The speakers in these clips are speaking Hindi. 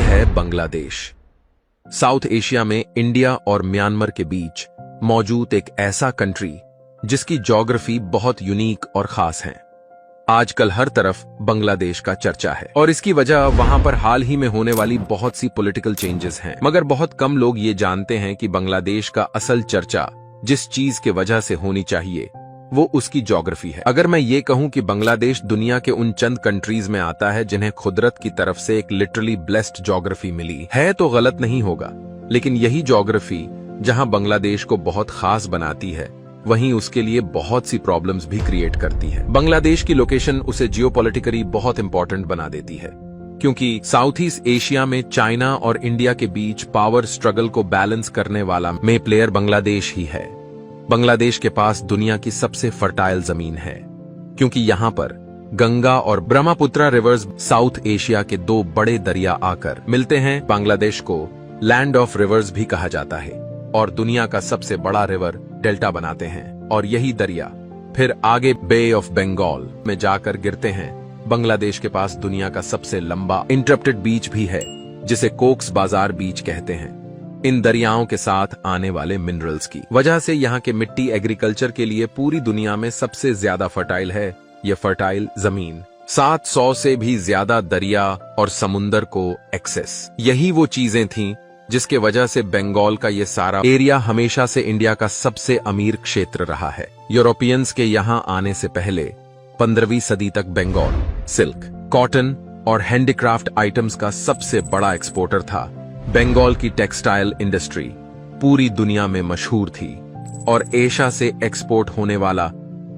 है बांग्लादेश। साउथ एशिया में इंडिया और म्यांमार के बीच मौजूद एक ऐसा कंट्री जिसकी ज्योग्राफी बहुत यूनिक और खास है। आजकल हर तरफ बांग्लादेश का चर्चा है और इसकी वजह वहां पर हाल ही में होने वाली बहुत सी पॉलिटिकल चेंजेस हैं। मगर बहुत कम लोग ये जानते हैं कि बांग्लादेश का असल चर्चा जिस चीज के वजह से होनी चाहिए वो उसकी ज्योग्राफी है। अगर मैं ये कहूं कि बांग्लादेश दुनिया के उन चंद कंट्रीज में आता है जिन्हें कुदरत की तरफ से एक लिटरली ब्लेस्ड ज्योग्राफी मिली है तो गलत नहीं होगा, लेकिन यही ज्योग्राफी जहां बांग्लादेश को बहुत खास बनाती है वहीं उसके लिए बहुत सी प्रॉब्लम्स भी क्रिएट करती है। बांग्लादेश की लोकेशन उसे जियोपॉलिटिकली बहुत इंपॉर्टेंट बना देती है क्योंकि साउथ ईस्ट एशिया में चाइना और इंडिया के बीच पावर स्ट्रगल को बैलेंस करने वाला मेन प्लेयर बांग्लादेश ही है। बांग्लादेश के पास दुनिया की सबसे फर्टाइल जमीन है क्योंकि यहाँ पर गंगा और ब्रह्मपुत्र रिवर्स साउथ एशिया के दो बड़े दरिया आकर मिलते हैं। बांग्लादेश को लैंड ऑफ रिवर्स भी कहा जाता है और दुनिया का सबसे बड़ा रिवर डेल्टा बनाते हैं और यही दरिया फिर आगे बे ऑफ बंगाल में जाकर गिरते हैं। बांग्लादेश के पास दुनिया का सबसे लंबा इंटरप्टेड बीच भी है जिसे कोक्स बाजार बीच कहते हैं। इन दरियाओं के साथ आने वाले मिनरल्स की वजह से यहाँ के मिट्टी एग्रीकल्चर के लिए पूरी दुनिया में सबसे ज्यादा फर्टाइल है। ये फर्टाइल जमीन 700 से भी ज्यादा दरिया और समुंदर को एक्सेस, यही वो चीजें थीं जिसके वजह से बंगाल का ये सारा एरिया हमेशा से इंडिया का सबसे अमीर क्षेत्र रहा है। यूरोपियंस के यहाँ आने से पहले 15वीं सदी तक बंगाल सिल्क, कॉटन और हैंडीक्राफ्ट आइटम्स का सबसे बड़ा एक्सपोर्टर था। बंगाल की टेक्सटाइल इंडस्ट्री पूरी दुनिया में मशहूर थी और एशिया से एक्सपोर्ट होने वाला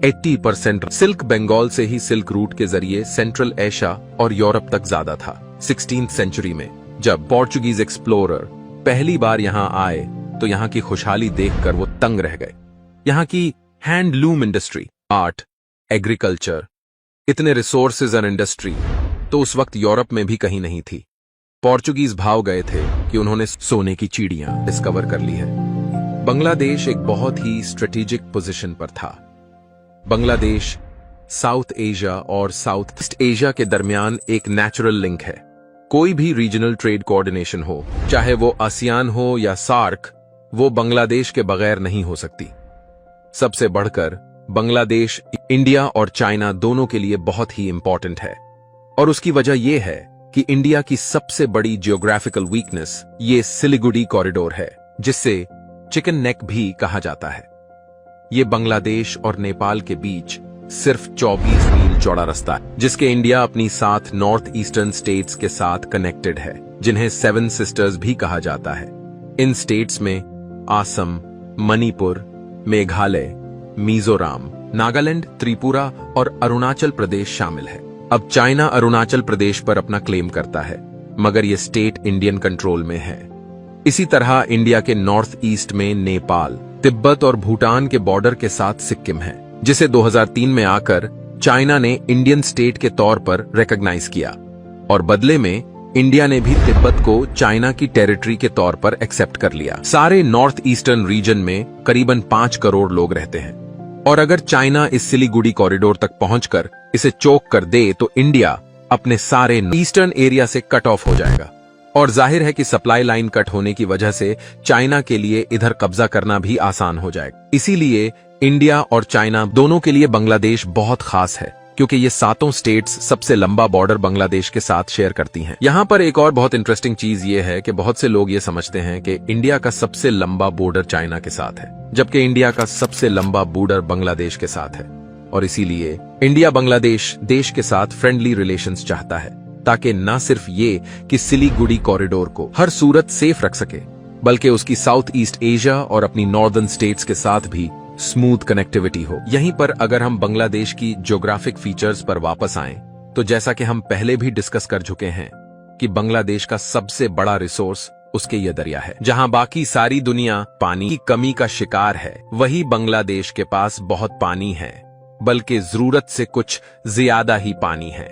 80% सिल्क बंगाल से ही सिल्क रूट के जरिए सेंट्रल एशिया और यूरोप तक ज्यादा था। 16th सेंचुरी में जब पोर्चुगीज एक्सप्लोरर पहली बार यहां आए तो यहां की खुशहाली देखकर वो तंग रह गए। यहां की हैंडलूम इंडस्ट्री, आर्ट, एग्रीकल्चर, इतने रिसोर्सेज और इंडस्ट्री तो उस वक्त यूरोप में भी कहीं नहीं थी। पोर्चुगीज भाव गए थे कि उन्होंने सोने की चिड़ियां डिस्कवर कर ली है। बांग्लादेश एक बहुत ही स्ट्रेटेजिक पोजीशन पर था। बांग्लादेश साउथ एशिया और साउथ ईस्ट एशिया के दरमियान एक नेचुरल लिंक है। कोई भी रीजनल ट्रेड कोऑर्डिनेशन हो, चाहे वो आसियान हो या सार्क, वो बांग्लादेश के बगैर नहीं हो सकती। सबसे बढ़कर बांग्लादेश इंडिया और चाइना दोनों के लिए बहुत ही इंपॉर्टेंट है और उसकी वजह यह है कि इंडिया की सबसे बड़ी जियोग्राफिकल वीकनेस ये सिलीगुड़ी कॉरिडोर है जिससे चिकन नेक भी कहा जाता है। ये बांग्लादेश और नेपाल के बीच सिर्फ 24 मील चौड़ा रास्ता है जिसके इंडिया अपनी 7 नॉर्थ ईस्टर्न स्टेट्स के साथ कनेक्टेड है जिन्हें 7 सिस्टर्स भी कहा जाता है। इन स्टेट्स में असम, मणिपुर, मेघालय, मिजोरम, नागालैंड, त्रिपुरा और अरुणाचल प्रदेश शामिल है। अब चाइना अरुणाचल प्रदेश पर अपना क्लेम करता है मगर यह स्टेट इंडियन कंट्रोल में है। इसी तरह इंडिया के नॉर्थ ईस्ट में नेपाल, तिब्बत और भूटान के बॉर्डर के साथ सिक्किम है जिसे 2003 में आकर चाइना ने इंडियन स्टेट के तौर पर रिकॉग्नाइज किया और बदले में इंडिया ने भी तिब्बत को चाइना की टेरिटरी के तौर पर एक्सेप्ट कर लिया। सारे नॉर्थ ईस्टर्न रीजन में करीबन 5 करोड़ लोग रहते हैं और अगर चाइना इस सिलीगुड़ी कॉरिडोर तक पहुंचकर इसे चोक कर दे तो इंडिया अपने सारे ईस्टर्न एरिया से कट ऑफ हो जाएगा और जाहिर है कि सप्लाई लाइन कट होने की वजह से चाइना के लिए इधर कब्जा करना भी आसान हो जाएगा। इसीलिए इंडिया और चाइना दोनों के लिए बांग्लादेश बहुत खास है क्योंकि ये 7 स्टेट्स सबसे लंबा बॉर्डर बांग्लादेश के साथ शेयर करती हैं। यहाँ पर एक और बहुत इंटरेस्टिंग चीज ये है कि बहुत से लोग ये समझते हैं कि इंडिया का सबसे लंबा बॉर्डर चाइना के साथ है जबकि इंडिया का सबसे लंबा बॉर्डर बांग्लादेश के साथ है और इसीलिए इंडिया बांग्लादेश देश के साथ फ्रेंडली रिलेशंस चाहता है ताकि न सिर्फ ये कि सिलीगुड़ी कॉरिडोर को हर सूरत सेफ रख सके बल्कि उसकी साउथ ईस्ट एशिया और अपनी नॉर्दर्न स्टेट्स के साथ भी स्मूथ कनेक्टिविटी हो। यहीं पर अगर हम बांग्लादेश की ज्योग्राफिक फीचर्स पर वापस आएं तो जैसा कि हम पहले भी डिस्कस कर चुके हैं कि बांग्लादेश का सबसे बड़ा रिसोर्स उसके ये दरिया है। जहां बाकी सारी दुनिया पानी की कमी का शिकार है वही बांग्लादेश के पास बहुत पानी है, बल्कि जरूरत से कुछ ज्यादा ही पानी है।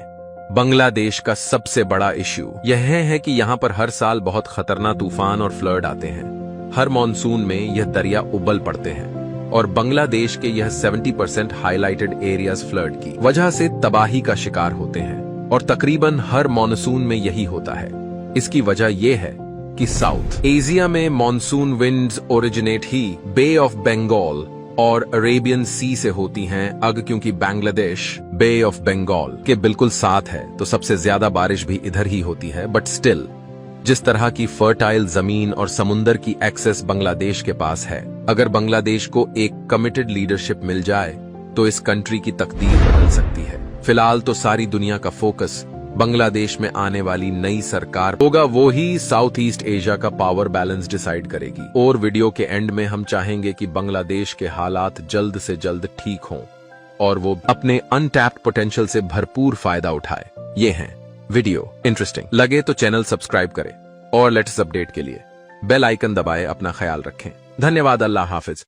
बांग्लादेश का सबसे बड़ा इश्यू यह है कि यहाँ पर हर साल बहुत खतरनाक तूफान और फ्लड आते हैं। हर मॉनसून में यह दरिया उबल पड़ते हैं और बांग्लादेश के यह 70% हाईलाइटेड एरियाज फ्लड की वजह से तबाही का शिकार होते हैं और तकरीबन हर मॉनसून में यही होता है। इसकी वजह यह है कि साउथ एशिया में मॉनसून विंड्स ओरिजिनेट ही बे ऑफ बंगाल और अरेबियन सी से होती हैं। क्योंकि बांग्लादेश बे ऑफ बंगाल के बिल्कुल साथ है तो सबसे ज्यादा बारिश भी इधर ही होती है। बट स्टिल जिस तरह की फर्टाइल जमीन और समुंदर की एक्सेस बांग्लादेश के पास है, अगर बांग्लादेश को एक कमिटेड लीडरशिप मिल जाए तो इस कंट्री की तकदीर बदल सकती है। फिलहाल तो सारी दुनिया का फोकस बांग्लादेश में आने वाली नई सरकार होगा, वो ही साउथ ईस्ट एशिया का पावर बैलेंस डिसाइड करेगी। और वीडियो के एंड में हम चाहेंगे कि बांग्लादेश के हालात जल्द से जल्द ठीक हों और वो अपने अनटैप्ड पोटेंशियल से भरपूर फायदा उठाए। ये हैं वीडियो इंटरेस्टिंग लगे तो चैनल सब्सक्राइब करें और लेटेस्ट अपडेट के लिए बेल आइकन दबाए। अपना ख्याल रखें। धन्यवाद। अल्लाह हाफिज।